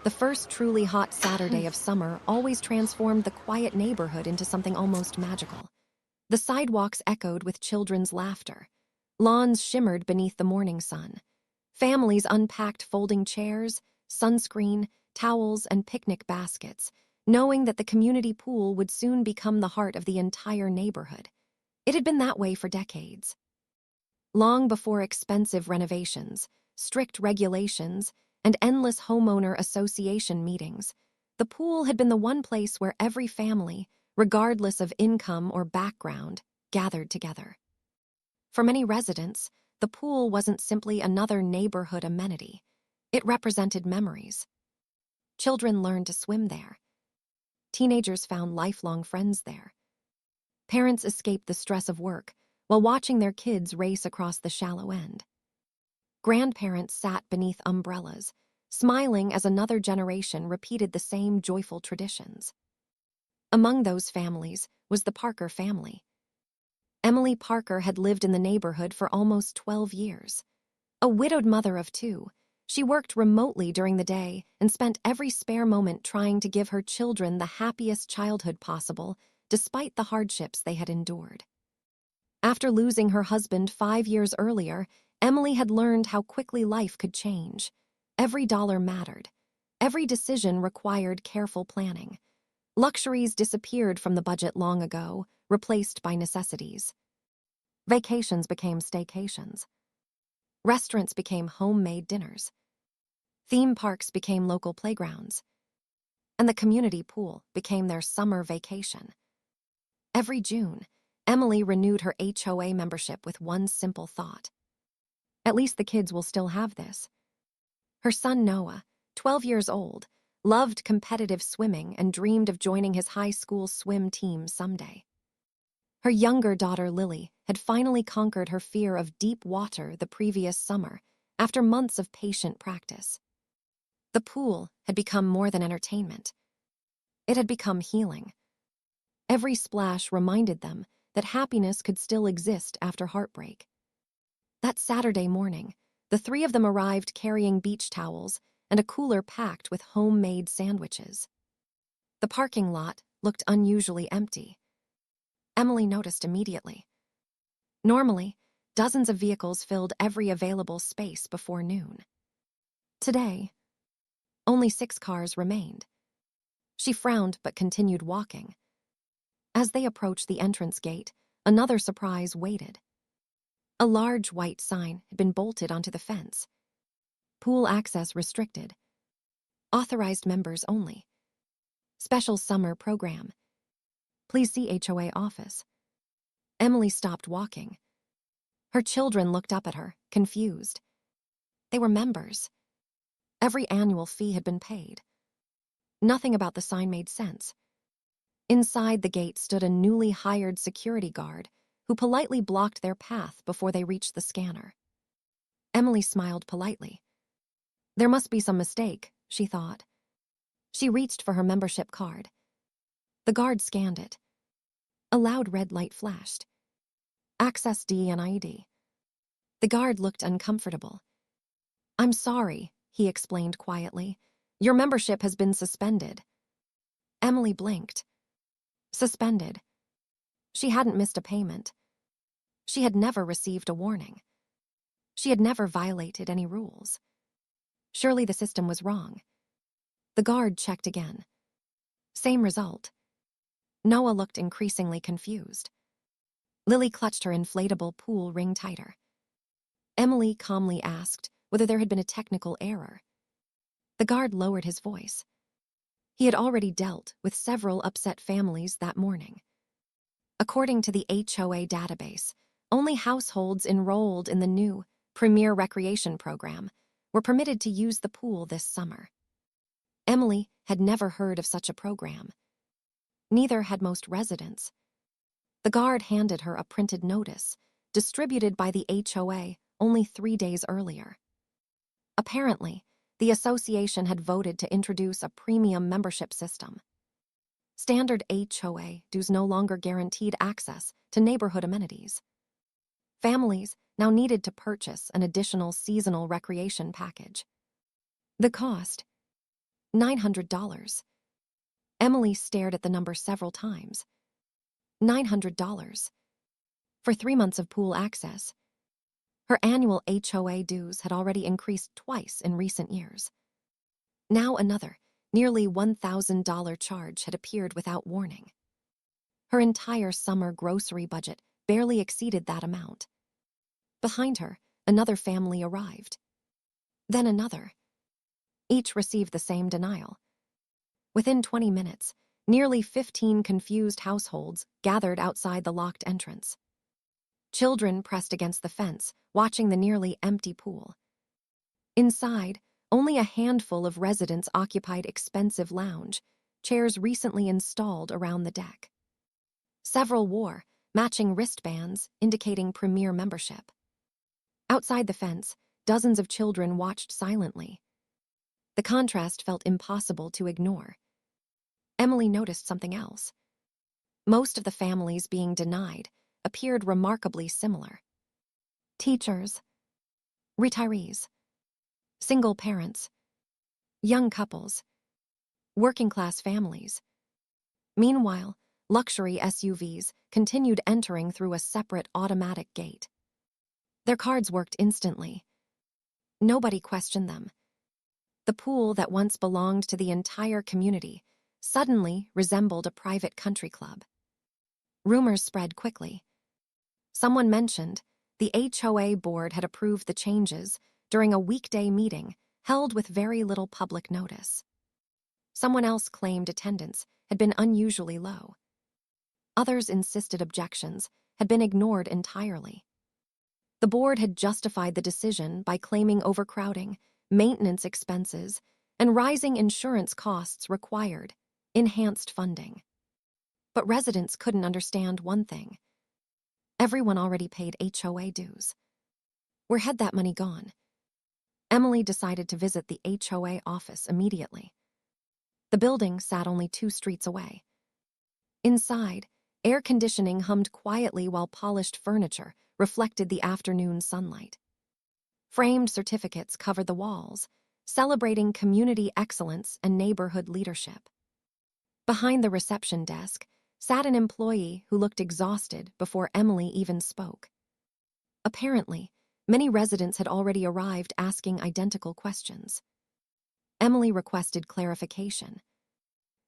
The first truly hot Saturday of summer always transformed the quiet neighborhood into something almost magical. The sidewalks echoed with children's laughter. Lawns shimmered beneath the morning sun. Families unpacked folding chairs, sunscreen, towels, and picnic baskets, knowing that the community pool would soon become the heart of the entire neighborhood. It had been that way for decades. Long before expensive renovations, strict regulations, and endless homeowner association meetings, the pool had been the one place where every family, regardless of income or background, gathered together. For many residents, the pool wasn't simply another neighborhood amenity. It represented memories. Children learned to swim there. Teenagers found lifelong friends there. Parents escaped the stress of work while watching their kids race across the shallow end. Grandparents sat beneath umbrellas, smiling as another generation repeated the same joyful traditions. Among those families was the Parker family. Emily Parker had lived in the neighborhood for almost 12 years. A widowed mother of two, she worked remotely during the day and spent every spare moment trying to give her children the happiest childhood possible, despite the hardships they had endured. After losing her husband 5 years earlier, Emily had learned how quickly life could change. Every dollar mattered. Every decision required careful planning. Luxuries disappeared from the budget long ago, replaced by necessities. Vacations became staycations. Restaurants became homemade dinners. Theme parks became local playgrounds. And the community pool became their summer vacation. Every June, Emily renewed her HOA membership with one simple thought. At least the kids will still have this. Her son Noah, 12 years old, loved competitive swimming and dreamed of joining his high school swim team someday. Her younger daughter Lily had finally conquered her fear of deep water the previous summer after months of patient practice. The pool had become more than entertainment. It had become healing. Every splash reminded them that happiness could still exist after heartbreak. That Saturday morning, the three of them arrived carrying beach towels and a cooler packed with homemade sandwiches. The parking lot looked unusually empty. Emily noticed immediately. Normally, dozens of vehicles filled every available space before noon. Today, only 6 cars remained. She frowned but continued walking. As they approached the entrance gate, another surprise waited. A large white sign had been bolted onto the fence. Pool access restricted. Authorized members only. Special summer program. Please see HOA office. Emily stopped walking. Her children looked up at her, confused. They were members. Every annual fee had been paid. Nothing about the sign made sense. Inside the gate stood a newly hired security guard who politely blocked their path before they reached the scanner. Emily smiled politely. There must be some mistake, she thought. She reached for her membership card. The guard scanned it. A loud red light flashed. Access DNID. The guard looked uncomfortable. I'm sorry, he explained quietly. Your membership has been suspended. Emily blinked. Suspended. She hadn't missed a payment. She had never received a warning. She had never violated any rules. Surely the system was wrong. The guard checked again. Same result. Noah looked increasingly confused. Lily clutched her inflatable pool ring tighter. Emily calmly asked whether there had been a technical error. The guard lowered his voice. He had already dealt with several upset families that morning. According to the HOA database, only households enrolled in the new Premier Recreation Program were permitted to use the pool this summer. Emily had never heard of such a program. Neither had most residents. The guard handed her a printed notice, distributed by the HOA only 3 days earlier. Apparently, the association had voted to introduce a premium membership system. Standard HOA dues no longer guaranteed access to neighborhood amenities. Families now needed to purchase an additional seasonal recreation package. The cost, $900. Emily stared at the number several times. $900. For 3 months of pool access. Her annual HOA dues had already increased twice in recent years. Now another, nearly $1,000 charge had appeared without warning. Her entire summer grocery budget barely exceeded that amount. Behind her, another family arrived. Then another. Each received the same denial. Within 20 minutes, nearly 15 confused households gathered outside the locked entrance. Children pressed against the fence, watching the nearly empty pool. Inside, only a handful of residents occupied expensive lounge, chairs recently installed around the deck. Several wore matching wristbands indicating premier membership. Outside the fence, dozens of children watched silently. The contrast felt impossible to ignore. Emily noticed something else. Most of the families being denied appeared remarkably similar. Teachers, retirees, single parents, young couples, working-class families. Meanwhile, luxury SUVs continued entering through a separate automatic gate. Their cards worked instantly. Nobody questioned them. The pool that once belonged to the entire community suddenly resembled a private country club. Rumors spread quickly. Someone mentioned the HOA board had approved the changes during a weekday meeting held with very little public notice. Someone else claimed attendance had been unusually low. Others insisted objections had been ignored entirely. The board had justified the decision by claiming overcrowding, maintenance expenses, and rising insurance costs required enhanced funding. But residents couldn't understand one thing. Everyone already paid HOA dues. Where had that money gone? Emily decided to visit the HOA office immediately. The building sat only 2 streets away. Inside, air conditioning hummed quietly while polished furniture reflected the afternoon sunlight. Framed certificates covered the walls, celebrating community excellence and neighborhood leadership. Behind the reception desk sat an employee who looked exhausted before Emily even spoke. Apparently, many residents had already arrived asking identical questions. Emily requested clarification.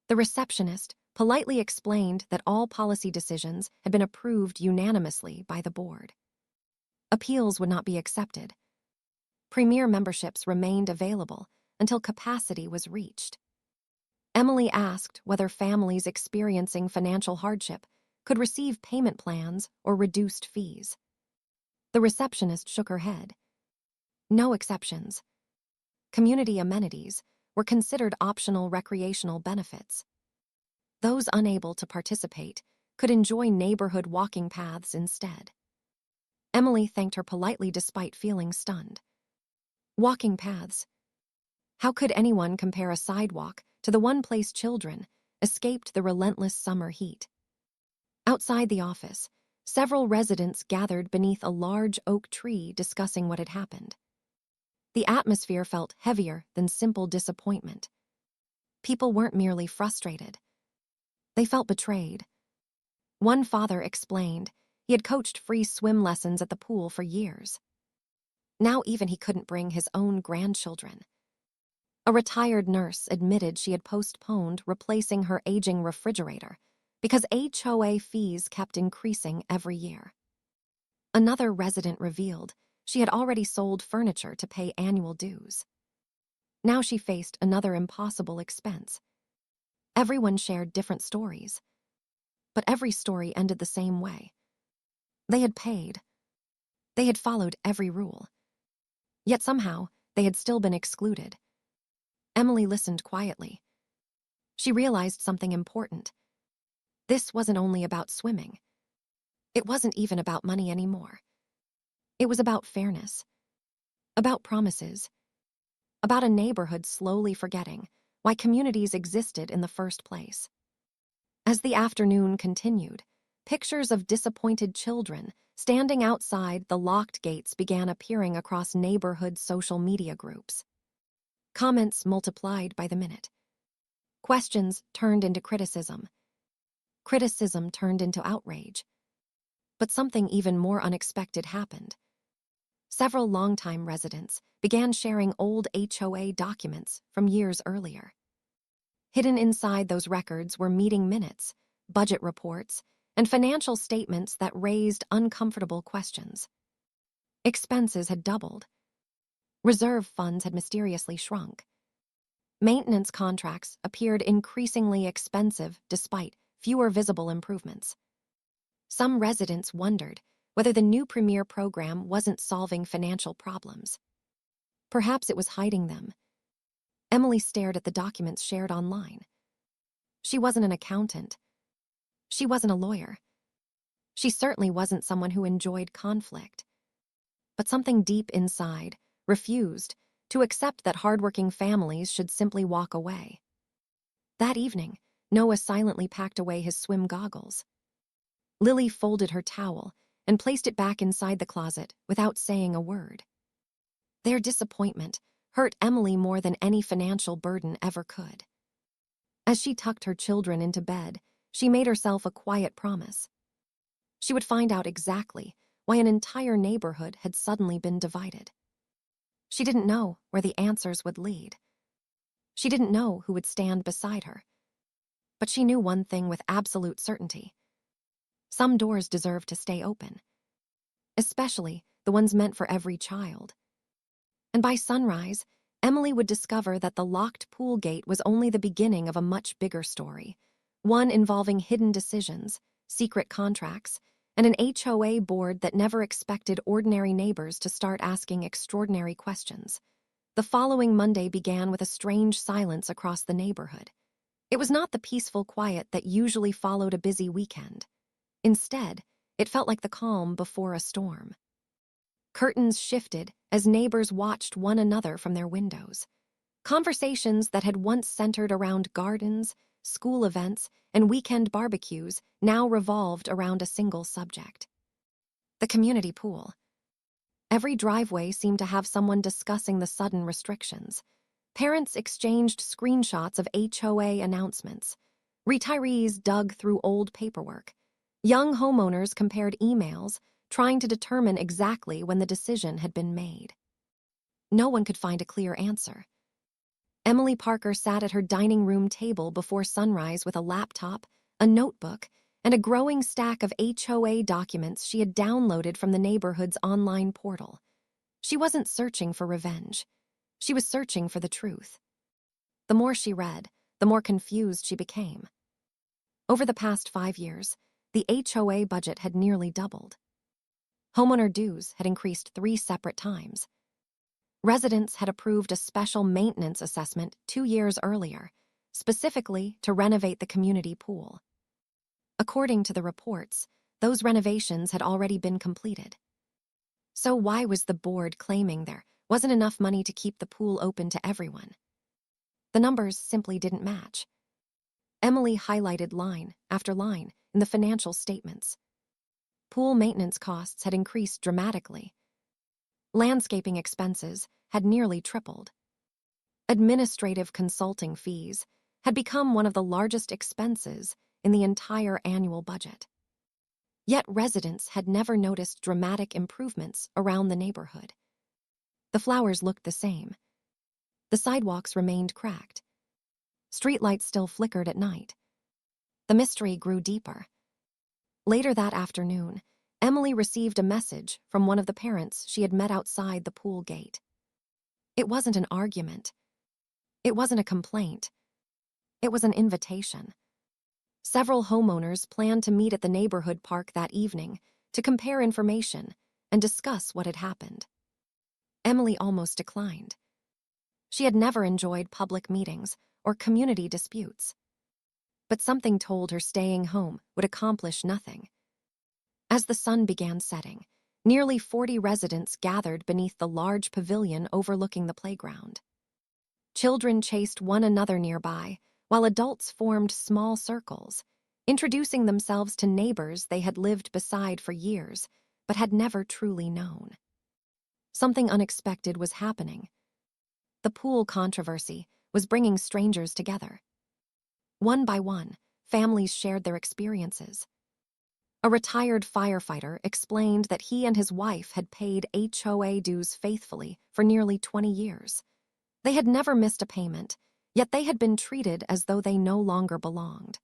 The receptionist politely explained that all policy decisions had been approved unanimously by the board. Appeals would not be accepted. Premier memberships remained available until capacity was reached. Emily asked whether families experiencing financial hardship could receive payment plans or reduced fees. The receptionist shook her head. No exceptions. Community amenities were considered optional recreational benefits. Those unable to participate could enjoy neighborhood walking paths instead. Emily thanked her politely despite feeling stunned. Walking paths. How could anyone compare a sidewalk to the one place children escaped the relentless summer heat? Outside the office, several residents gathered beneath a large oak tree discussing what had happened. The atmosphere felt heavier than simple disappointment. People weren't merely frustrated. They felt betrayed. One father explained he had coached free swim lessons at the pool for years. Now even he couldn't bring his own grandchildren. A retired nurse admitted she had postponed replacing her aging refrigerator because HOA fees kept increasing every year. Another resident revealed she had already sold furniture to pay annual dues. Now she faced another impossible expense. Everyone shared different stories, but every story ended the same way. They had paid. They had followed every rule. Yet somehow, they had still been excluded. Emily listened quietly. She realized something important. This wasn't only about swimming. It wasn't even about money anymore. It was about fairness, about promises, about a neighborhood slowly forgetting why communities existed in the first place. As the afternoon continued, pictures of disappointed children standing outside the locked gates began appearing across neighborhood social media groups. Comments multiplied by the minute. Questions turned into criticism. Criticism turned into outrage. But something even more unexpected happened. Several longtime residents began sharing old HOA documents from years earlier. Hidden inside those records were meeting minutes, budget reports, and financial statements that raised uncomfortable questions. Expenses had doubled. Reserve funds had mysteriously shrunk. Maintenance contracts appeared increasingly expensive despite fewer visible improvements. Some residents wondered whether the new Premier program wasn't solving financial problems. Perhaps it was hiding them. Emily stared at the documents shared online. She wasn't an accountant. She wasn't a lawyer. She certainly wasn't someone who enjoyed conflict. But something deep inside refused to accept that hardworking families should simply walk away. That evening, Noah silently packed away his swim goggles. Lily folded her towel and placed it back inside the closet without saying a word. Their disappointment hurt Emily more than any financial burden ever could. As she tucked her children into bed, she made herself a quiet promise. She would find out exactly why an entire neighborhood had suddenly been divided. She didn't know where the answers would lead. She didn't know who would stand beside her. But she knew one thing with absolute certainty. Some doors deserved to stay open, especially the ones meant for every child. And by sunrise, Emily would discover that the locked pool gate was only the beginning of a much bigger story, one involving hidden decisions, secret contracts, and an HOA board that never expected ordinary neighbors to start asking extraordinary questions. The following Monday began with a strange silence across the neighborhood. It was not the peaceful quiet that usually followed a busy weekend. Instead, it felt like the calm before a storm. Curtains shifted as neighbors watched one another from their windows. Conversations that had once centered around gardens, school events, and weekend barbecues now revolved around a single subject: the community pool. Every driveway seemed to have someone discussing the sudden restrictions. Parents exchanged screenshots of HOA announcements. Retirees dug through old paperwork. Young homeowners compared emails, trying to determine exactly when the decision had been made. No one could find a clear answer. Emily Parker sat at her dining room table before sunrise with a laptop, a notebook, and a growing stack of HOA documents she had downloaded from the neighborhood's online portal. She wasn't searching for revenge. She was searching for the truth. The more she read, the more confused she became. Over the past 5 years, the HOA budget had nearly doubled. Homeowner dues had increased 3 separate times. Residents had approved a special maintenance assessment 2 years earlier, specifically to renovate the community pool. According to the reports, those renovations had already been completed. So why was the board claiming there wasn't enough money to keep the pool open to everyone? The numbers simply didn't match. Emily highlighted line after line in the financial statements. Pool maintenance costs had increased dramatically. Landscaping expenses had nearly tripled. Administrative consulting fees had become one of the largest expenses in the entire annual budget. Yet residents had never noticed dramatic improvements around the neighborhood. The flowers looked the same. The sidewalks remained cracked. Streetlights still flickered at night. The mystery grew deeper. Later that afternoon, Emily received a message from one of the parents she had met outside the pool gate. It wasn't an argument. It wasn't a complaint. It was an invitation. Several homeowners planned to meet at the neighborhood park that evening to compare information and discuss what had happened. Emily almost declined. She had never enjoyed public meetings or community disputes. But something told her staying home would accomplish nothing. As the sun began setting, nearly 40 residents gathered beneath the large pavilion overlooking the playground. Children chased one another nearby, while adults formed small circles, introducing themselves to neighbors they had lived beside for years, but had never truly known. Something unexpected was happening. The pool controversy was bringing strangers together. One by one, families shared their experiences. A retired firefighter explained that he and his wife had paid HOA dues faithfully for nearly 20 years. They had never missed a payment, yet they had been treated as though they no longer belonged.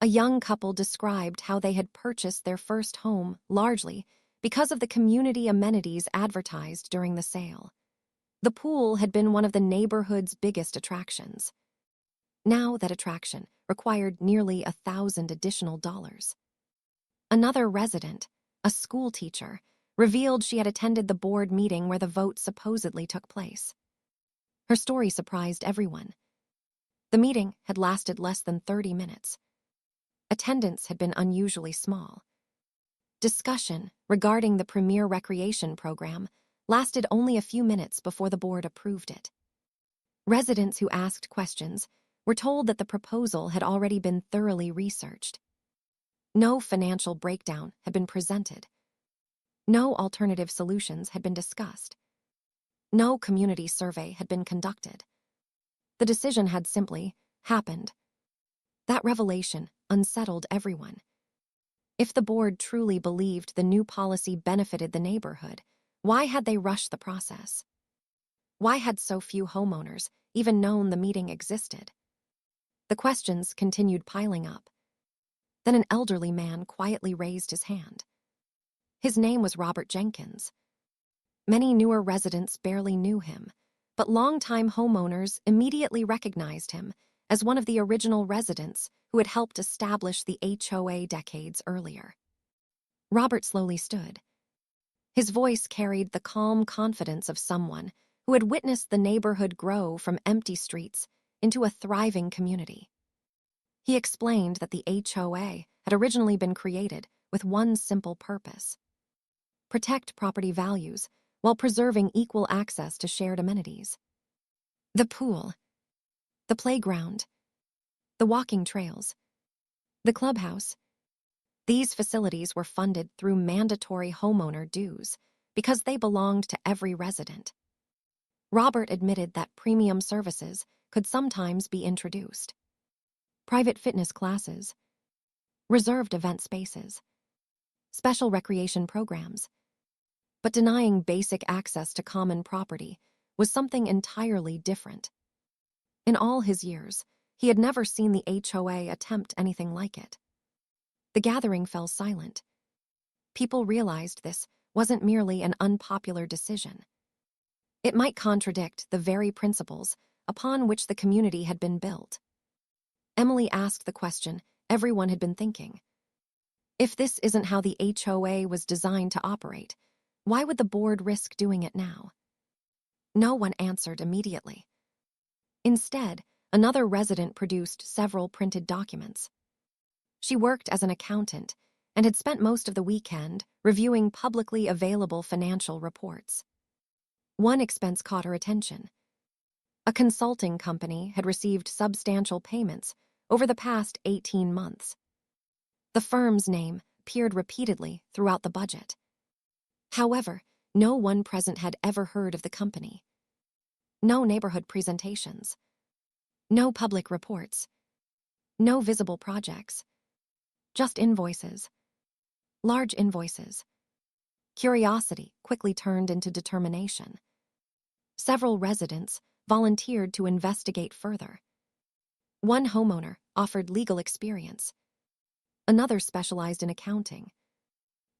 A young couple described how they had purchased their first home largely because of the community amenities advertised during the sale. The pool had been one of the neighborhood's biggest attractions. Now that attraction required nearly $1,000 additional dollars. Another resident, a school teacher, revealed she had attended the board meeting where the vote supposedly took place. Her story surprised everyone. The meeting had lasted less than 30 minutes. Attendance had been unusually small. Discussion regarding the premier recreation program lasted only a few minutes before the board approved it. Residents who asked questions were told that the proposal had already been thoroughly researched. No financial breakdown had been presented. No alternative solutions had been discussed. No community survey had been conducted. The decision had simply happened. That revelation unsettled everyone. If the board truly believed the new policy benefited the neighborhood, why had they rushed the process? Why had so few homeowners even known the meeting existed? The questions continued piling up. Then an elderly man quietly raised his hand. His name was Robert Jenkins. Many newer residents barely knew him, but longtime homeowners immediately recognized him as one of the original residents who had helped establish the HOA decades earlier. Robert slowly stood. His voice carried the calm confidence of someone who had witnessed the neighborhood grow from empty streets into a thriving community. He explained that the HOA had originally been created with one simple purpose: protect property values while preserving equal access to shared amenities. The pool, the playground, the walking trails, the clubhouse. These facilities were funded through mandatory homeowner dues because they belonged to every resident. Robert admitted that premium services could sometimes be introduced: private fitness classes, reserved event spaces, special recreation programs. But denying basic access to common property was something entirely different. In all his years, he had never seen the HOA attempt anything like it. The gathering fell silent. People realized this wasn't merely an unpopular decision. It might contradict the very principles upon which the community had been built. Emily asked the question everyone had been thinking. If this isn't how the HOA was designed to operate, why would the board risk doing it now? No one answered immediately. Instead, another resident produced several printed documents. She worked as an accountant and had spent most of the weekend reviewing publicly available financial reports. One expense caught her attention. A consulting company had received substantial payments over the past 18 months. The firm's name appeared repeatedly throughout the budget. However, no one present had ever heard of the company. No neighborhood presentations. No public reports. No visible projects. Just invoices. Large invoices. Curiosity quickly turned into determination. Several residents volunteered to investigate further. One homeowner offered legal experience. Another specialized in accounting.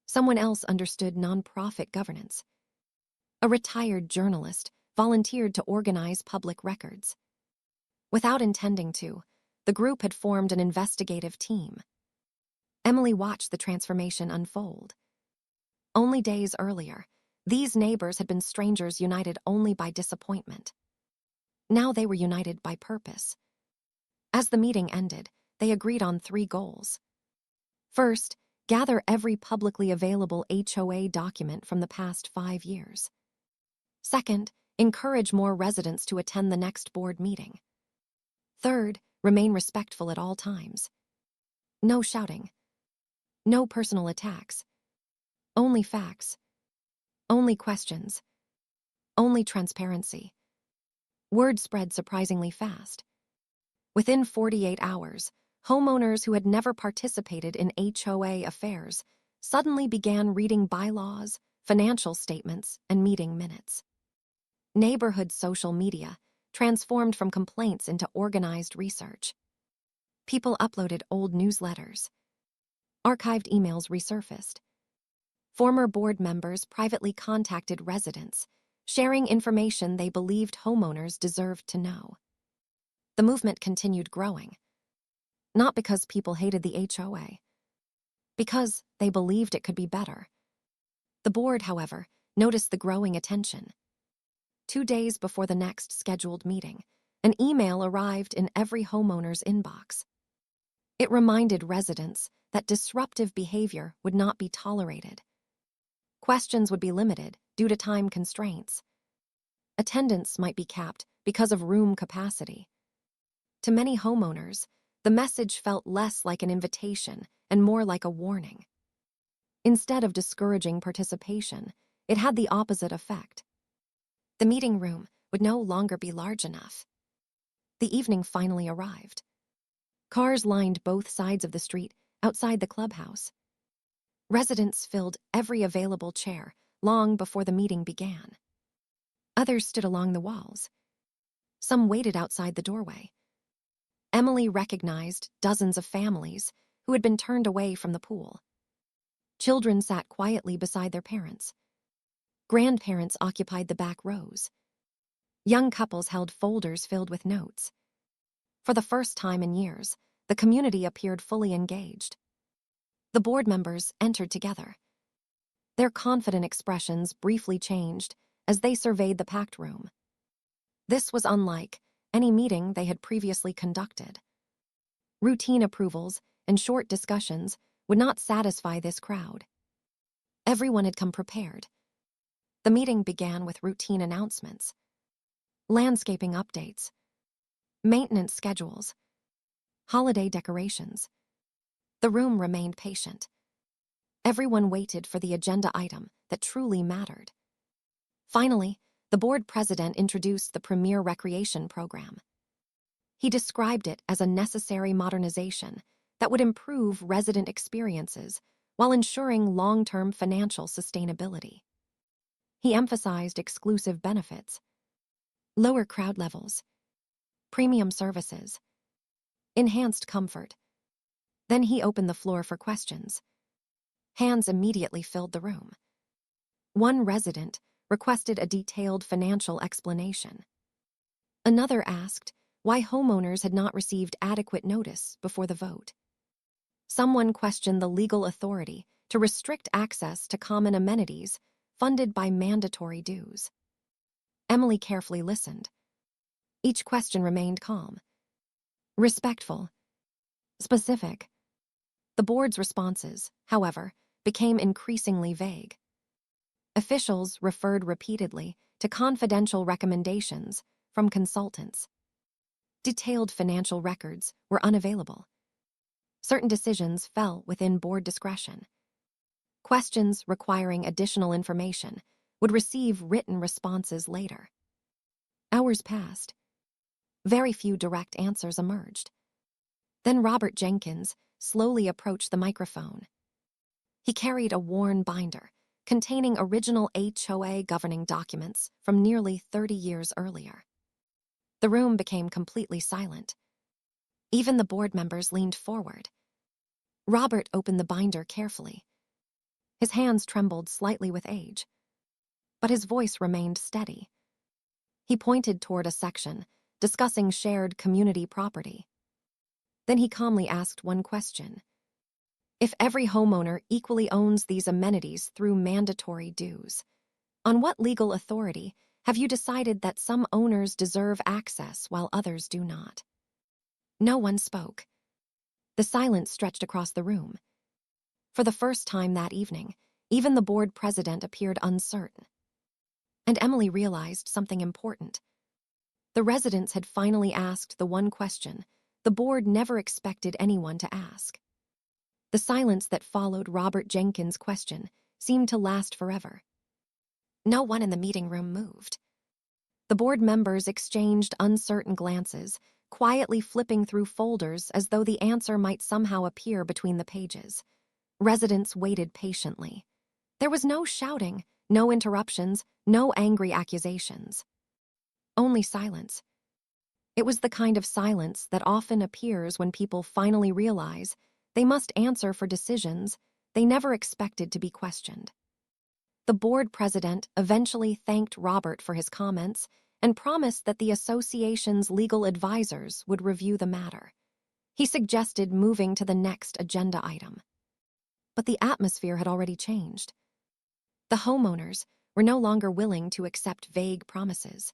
Someone else understood nonprofit governance. A retired journalist volunteered to organize public records. Without intending to, the group had formed an investigative team. Emily watched the transformation unfold. Only days earlier, these neighbors had been strangers united only by disappointment. Now they were united by purpose. As the meeting ended, they agreed on 3 goals. First, gather every publicly available HOA document from the past 5 years. Second, encourage more residents to attend the next board meeting. Third, remain respectful at all times. No shouting. No personal attacks. Only facts. Only questions. Only transparency. Word spread surprisingly fast. Within 48 hours, homeowners who had never participated in HOA affairs suddenly began reading bylaws, financial statements, and meeting minutes. Neighborhood social media transformed from complaints into organized research. People uploaded old newsletters. Archived emails resurfaced. Former board members privately contacted residents, sharing information they believed homeowners deserved to know. The movement continued growing, not because people hated the HOA, because they believed it could be better. The board, however, noticed the growing attention. 2 days before the next scheduled meeting, an email arrived in every homeowner's inbox. It reminded residents that disruptive behavior would not be tolerated. Questions would be limited due to time constraints. Attendance might be capped because of room capacity. To many homeowners, the message felt less like an invitation and more like a warning. Instead of discouraging participation, it had the opposite effect. The meeting room would no longer be large enough. The evening finally arrived. Cars lined both sides of the street outside the clubhouse. Residents filled every available chair long before the meeting began. Others stood along the walls. Some waited outside the doorway. Emily recognized dozens of families who had been turned away from the pool. Children sat quietly beside their parents. Grandparents occupied the back rows. Young couples held folders filled with notes. For the first time in years, the community appeared fully engaged. The board members entered together. Their confident expressions briefly changed as they surveyed the packed room. This was unlike any meeting they had previously conducted. Routine approvals and short discussions would not satisfy this crowd. Everyone had come prepared. The meeting began with routine announcements, landscaping updates, maintenance schedules, holiday decorations. The room remained patient. Everyone waited for the agenda item that truly mattered. Finally, the board president introduced the Premier Recreation Program. He described it as a necessary modernization that would improve resident experiences while ensuring long-term financial sustainability. He emphasized exclusive benefits, lower crowd levels, premium services, enhanced comfort. Then he opened the floor for questions. Hands immediately filled the room. One resident requested a detailed financial explanation. Another asked why homeowners had not received adequate notice before the vote. Someone questioned the legal authority to restrict access to common amenities funded by mandatory dues. Emily carefully listened. Each question remained calm, respectful, specific. The board's responses, however, became increasingly vague. Officials referred repeatedly to confidential recommendations from consultants. Detailed financial records were unavailable. Certain decisions fell within board discretion. Questions requiring additional information would receive written responses later. Hours passed. Very few direct answers emerged. Then Robert Jenkins slowly approached the microphone. He carried a worn binder containing original HOA governing documents from nearly 30 years earlier. The room became completely silent. Even the board members leaned forward. Robert opened the binder carefully. His hands trembled slightly with age, but his voice remained steady. He pointed toward a section discussing shared community property. Then he calmly asked one question. If every homeowner equally owns these amenities through mandatory dues, on what legal authority have you decided that some owners deserve access while others do not? No one spoke. The silence stretched across the room. For the first time that evening, even the board president appeared uncertain. And Emily realized something important. The residents had finally asked the one question the board never expected anyone to ask. The silence that followed Robert Jenkins' question seemed to last forever. No one in the meeting room moved. The board members exchanged uncertain glances, quietly flipping through folders as though the answer might somehow appear between the pages. Residents waited patiently. There was no shouting, no interruptions, no angry accusations. Only silence. It was the kind of silence that often appears when people finally realize they must answer for decisions they never expected to be questioned. The board president eventually thanked Robert for his comments and promised that the association's legal advisors would review the matter. He suggested moving to the next agenda item. But the atmosphere had already changed. The homeowners were no longer willing to accept vague promises.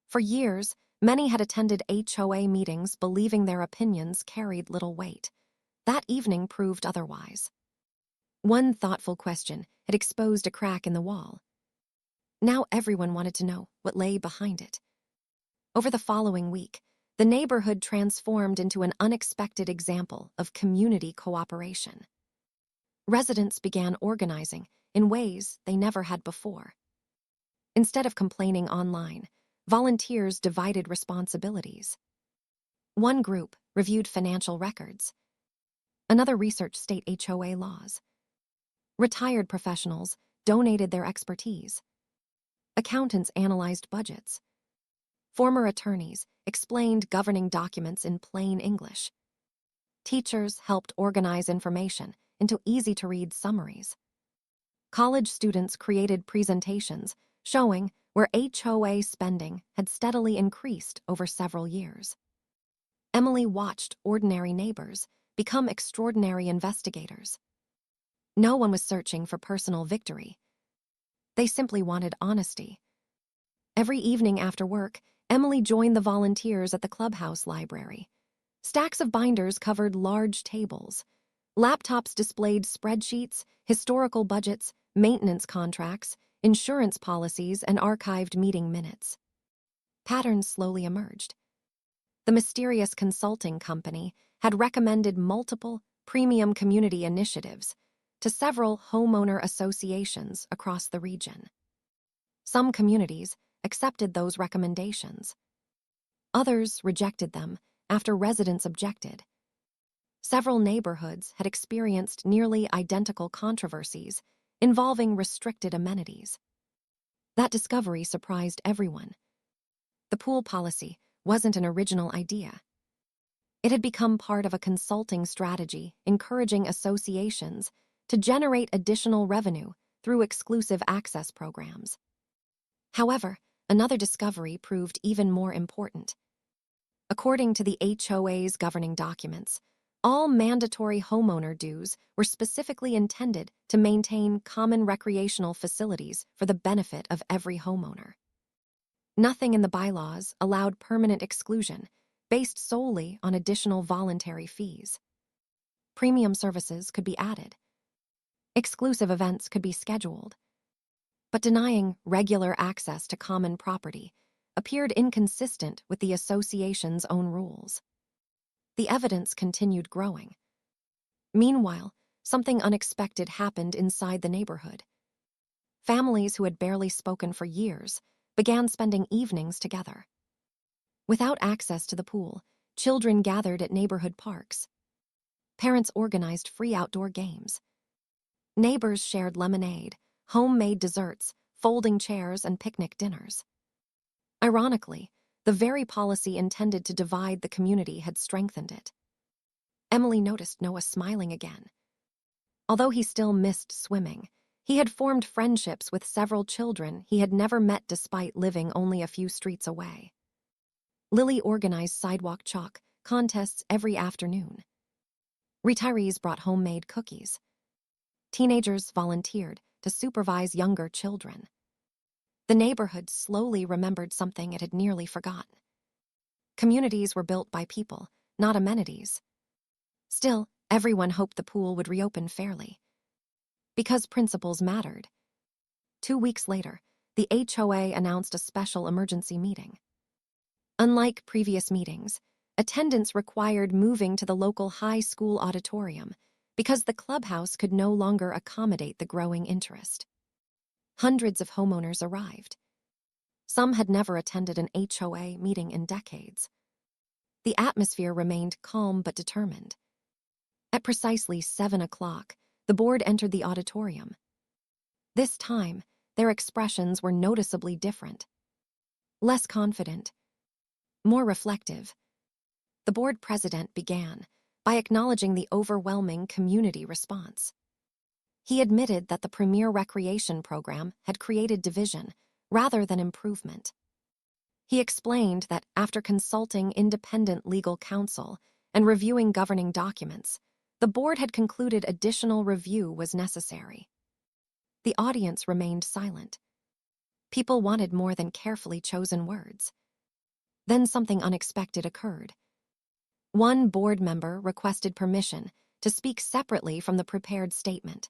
For years, many had attended HOA meetings believing their opinions carried little weight. That evening proved otherwise. One thoughtful question had exposed a crack in the wall. Now everyone wanted to know what lay behind it. Over the following week, the neighborhood transformed into an unexpected example of community cooperation. Residents began organizing in ways they never had before. Instead of complaining online, volunteers divided responsibilities. One group reviewed financial records. Another researched state HOA laws. Retired professionals donated their expertise. Accountants analyzed budgets. Former attorneys explained governing documents in plain English. Teachers helped organize information into easy-to-read summaries. College students created presentations showing where HOA spending had steadily increased over several years. Emily watched ordinary neighbors become extraordinary investigators. No one was searching for personal victory. They simply wanted honesty. Every evening after work, Emily joined the volunteers at the clubhouse library. Stacks of binders covered large tables. Laptops displayed spreadsheets, historical budgets, maintenance contracts, insurance policies, and archived meeting minutes. Patterns slowly emerged. The mysterious consulting company had recommended multiple premium community initiatives to several homeowner associations across the region. Some communities accepted those recommendations. Others rejected them after residents objected. Several neighborhoods had experienced nearly identical controversies involving restricted amenities. That discovery surprised everyone. The pool policy wasn't an original idea. It had become part of a consulting strategy encouraging associations to generate additional revenue through exclusive access programs. However, another discovery proved even more important. According to the HOA's governing documents, all mandatory homeowner dues were specifically intended to maintain common recreational facilities for the benefit of every homeowner. Nothing in the bylaws allowed permanent exclusion based solely on additional voluntary fees. Premium services could be added. Exclusive events could be scheduled. But denying regular access to common property appeared inconsistent with the association's own rules. The evidence continued growing. Meanwhile, something unexpected happened inside the neighborhood. Families who had barely spoken for years began spending evenings together. Without access to the pool, children gathered at neighborhood parks. Parents organized free outdoor games. Neighbors shared lemonade, homemade desserts, folding chairs, and picnic dinners. Ironically, the very policy intended to divide the community had strengthened it. Emily noticed Noah smiling again. Although he still missed swimming, he had formed friendships with several children he had never met despite living only a few streets away. Lily organized sidewalk chalk contests every afternoon. Retirees brought homemade cookies. Teenagers volunteered to supervise younger children. The neighborhood slowly remembered something it had nearly forgotten. Communities were built by people, not amenities. Still, everyone hoped the pool would reopen fairly. Because principles mattered. 2 weeks later, the HOA announced a special emergency meeting. Unlike previous meetings, attendance required moving to the local high school auditorium because the clubhouse could no longer accommodate the growing interest. Hundreds of homeowners arrived. Some had never attended an HOA meeting in decades. The atmosphere remained calm but determined. At precisely 7 o'clock, the board entered the auditorium. This time, their expressions were noticeably different. Less confident, more reflective. The board president began by acknowledging the overwhelming community response. He admitted that the Premier Recreation Program had created division rather than improvement. He explained that after consulting independent legal counsel and reviewing governing documents, the board had concluded additional review was necessary. The audience remained silent. People wanted more than carefully chosen words. Then something unexpected occurred. One board member requested permission to speak separately from the prepared statement.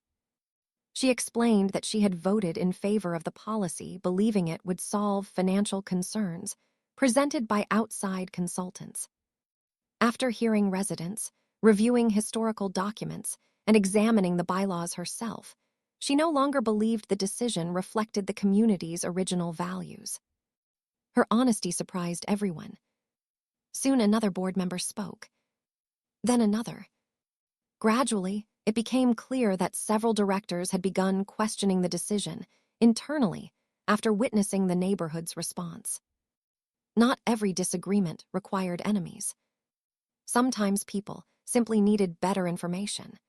She explained that she had voted in favor of the policy, believing it would solve financial concerns presented by outside consultants. After hearing residents, reviewing historical documents, and examining the bylaws herself, she no longer believed the decision reflected the community's original values. Her honesty surprised everyone. Soon another board member spoke. Then another. Gradually, it became clear that several directors had begun questioning the decision internally after witnessing the neighborhood's response. Not every disagreement required enemies. Sometimes people simply needed better information.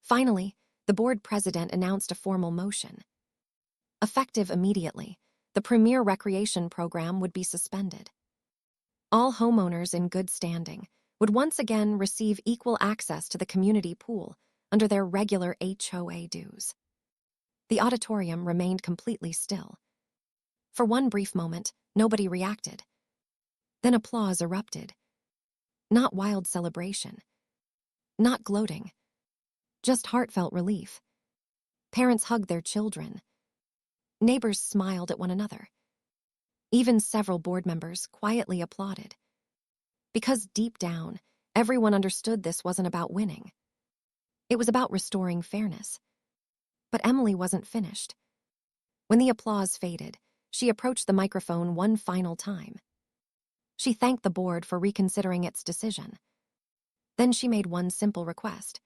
Finally, the board president announced a formal motion. Effective immediately, the Premier Recreation Program would be suspended. All homeowners in good standing would once again receive equal access to the community pool under their regular HOA dues. The auditorium remained completely still. For one brief moment, nobody reacted. Then applause erupted. Not wild celebration. Not gloating. Just heartfelt relief. Parents hugged their children. Neighbors smiled at one another. Even several board members quietly applauded. Because deep down, everyone understood this wasn't about winning. It was about restoring fairness. But Emily wasn't finished. When the applause faded, she approached the microphone one final time. She thanked the board for reconsidering its decision. Then she made one simple request.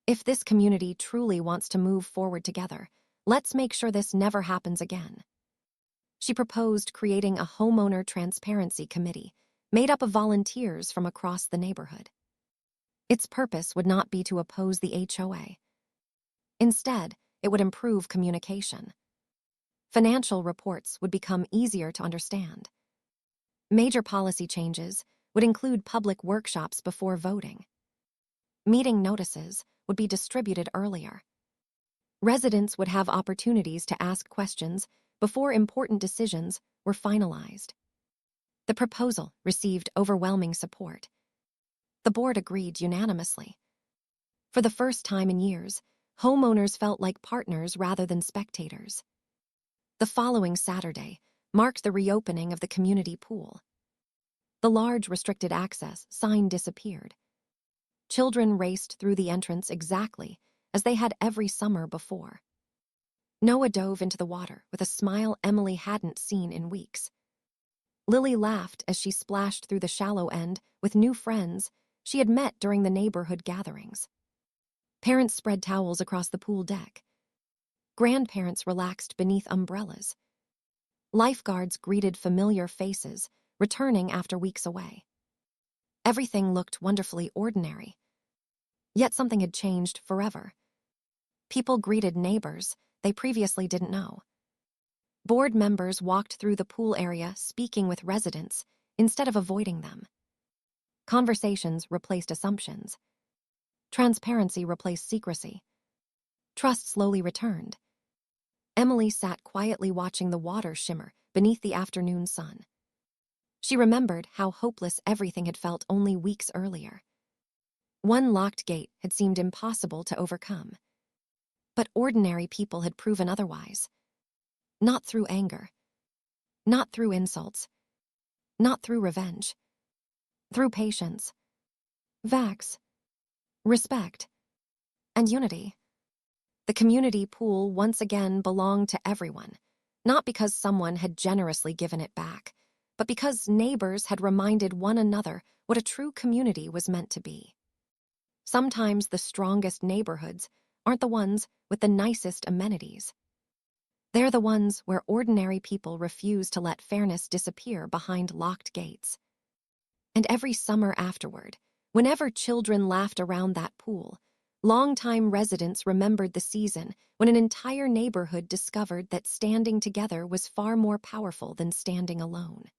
If this community truly wants to move forward together, let's make sure this never happens again. She proposed creating a homeowner transparency committee made up of volunteers from across the neighborhood. Its purpose would not be to oppose the HOA. Instead, it would improve communication. Financial reports would become easier to understand. Major policy changes would include public workshops before voting. Meeting notices would be distributed earlier. Residents would have opportunities to ask questions before important decisions were finalized. The proposal received overwhelming support. The board agreed unanimously. For the first time in years, homeowners felt like partners rather than spectators. The following Saturday marked the reopening of the community pool. The large restricted access sign disappeared. Children raced through the entrance exactly as they had every summer before. Noah dove into the water with a smile Emily hadn't seen in weeks. Lily laughed as she splashed through the shallow end with new friends she had met during the neighborhood gatherings. Parents spread towels across the pool deck. Grandparents relaxed beneath umbrellas. Lifeguards greeted familiar faces, returning after weeks away. Everything looked wonderfully ordinary. Yet something had changed forever. People greeted neighbors they previously didn't know. Board members walked through the pool area speaking with residents instead of avoiding them. Conversations replaced assumptions. Transparency replaced secrecy. Trust slowly returned. Emily sat quietly watching the water shimmer beneath the afternoon sun. She remembered how hopeless everything had felt only weeks earlier. One locked gate had seemed impossible to overcome. But ordinary people had proven otherwise. Not through anger. Not through insults. Not through revenge. Through patience. Vax. Respect. And unity. The community pool once again belonged to everyone, not because someone had generously given it back, but because neighbors had reminded one another what a true community was meant to be. Sometimes the strongest neighborhoods aren't the ones with the nicest amenities. They're the ones where ordinary people refuse to let fairness disappear behind locked gates. And every summer afterward, whenever children laughed around that pool, longtime residents remembered the season when an entire neighborhood discovered that standing together was far more powerful than standing alone.